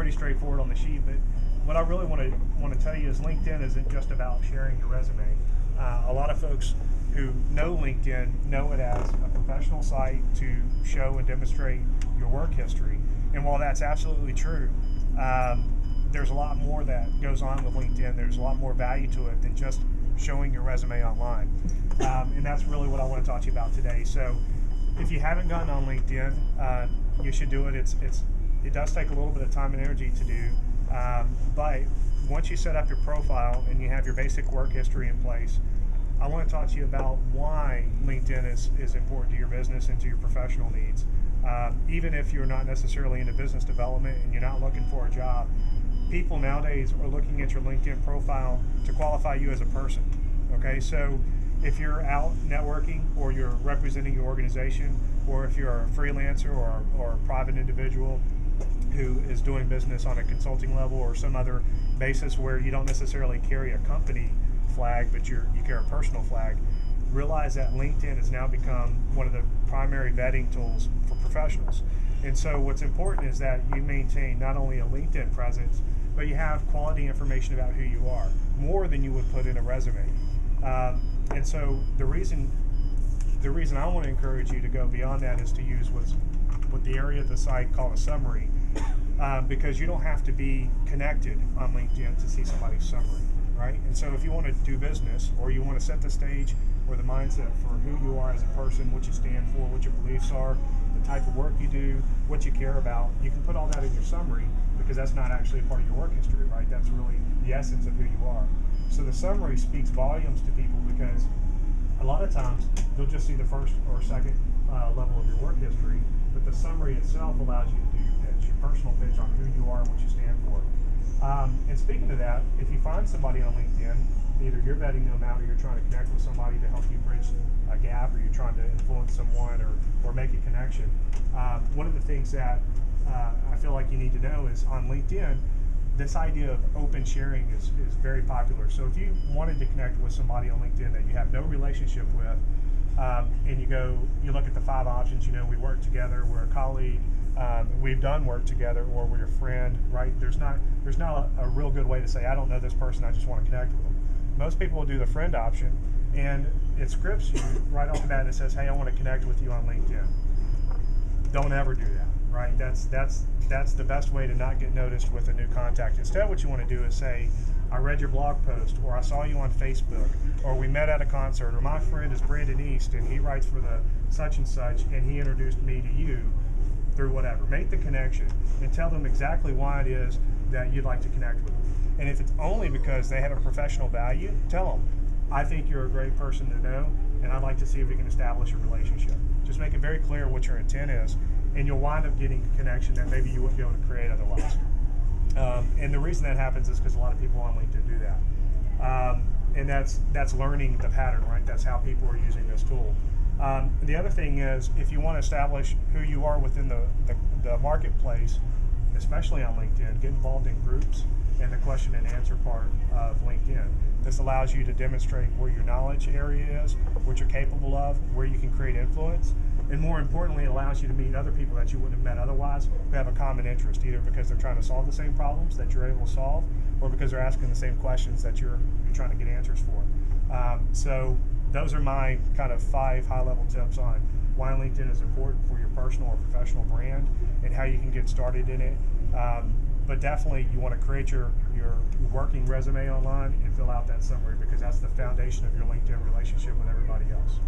pretty straightforward on the sheet. But what I really want to tell you is LinkedIn isn't just about sharing your resume. A lot of folks who know LinkedIn know it as a professional site to show and demonstrate your work history. And while that's absolutely true, there's a lot more that goes on with LinkedIn. There's a lot more value to it than just showing your resume online. And that's really what I want to talk to you about today. So if you haven't gotten on LinkedIn, you should do it. It does take a little bit of time and energy to do, but once you set up your profile and you have your basic work history in place, I want to talk to you about why LinkedIn is important to your business and to your professional needs. Even if you're not necessarily into business development and you're not looking for a job, people nowadays are looking at your LinkedIn profile to qualify you as a person. Okay, so if you're out networking or you're representing your organization, or if you're a freelancer or a private individual who is doing business on a consulting level or some other basis where you don't necessarily carry a company flag, but you carry a personal flag, realize that LinkedIn has now become one of the primary vetting tools for professionals. And so what's important is that you maintain not only a LinkedIn presence, but you have quality information about who you are, more than you would put in a resume. And so the reason I want to encourage you to go beyond that is to use what the area of the site called a summary, because you don't have to be connected on LinkedIn to see somebody's summary, right? And so if you want to do business, or you want to set the stage or the mindset for who you are as a person, what you stand for, what your beliefs are, the type of work you do, what you care about, you can put all that in your summary, because that's not actually a part of your work history, right? That's really the essence of who you are. So the summary speaks volumes to people, because a lot of times they'll just see the first or second level of your work history, but the summary itself allows you to do your pitch, your personal pitch on who you are and what you stand for. And speaking of that, if you find somebody on LinkedIn, either you're vetting them out or you're trying to connect with somebody to help you bridge a gap, or you're trying to influence someone or make a connection, one of the things that I feel like you need to know is on LinkedIn, this idea of open sharing is very popular. So if you wanted to connect with somebody on LinkedIn that you have no relationship with, and you look at the 5 options, we work together, we're a colleague, we've done work together, or we're a friend, right? There's not a real good way to say, I don't know this person, I just want to connect with them. Most people will do the friend option, and it scripts you right off the bat and it says, hey, I want to connect with you on LinkedIn. Don't ever do that, right? That's the best way to not get noticed with a new contact. Instead, what you want to do is say, I read your blog post, or I saw you on Facebook, or we met at a concert, or my friend is Brandon East and he writes for the such and such and he introduced me to you through whatever. Make the connection and tell them exactly why it is that you'd like to connect with them. And if it's only because they have a professional value, tell them, I think you're a great person to know, and I'd like to see if we can establish a relationship. Just make it very clear what your intent is, and you'll wind up getting a connection that maybe you wouldn't be able to create otherwise. And the reason that happens is because a lot of people on LinkedIn do that. And that's learning the pattern, right? That's how people are using this tool. The other thing is, if you want to establish who you are within the marketplace, especially on LinkedIn, get involved in groups and the question and answer part of LinkedIn. This allows you to demonstrate where your knowledge area is, what you're capable of, where you can create influence, and more importantly, it allows you to meet other people that you wouldn't have met otherwise who have a common interest, either because they're trying to solve the same problems that you're able to solve, or because they're asking the same questions that you're trying to get answers for. So those are my kind of 5 high-level tips on why LinkedIn is important for your personal or professional brand and how you can get started in it. But definitely you want to create your working resume online and fill out that summary, because that's the foundation of your LinkedIn relationship with everybody else.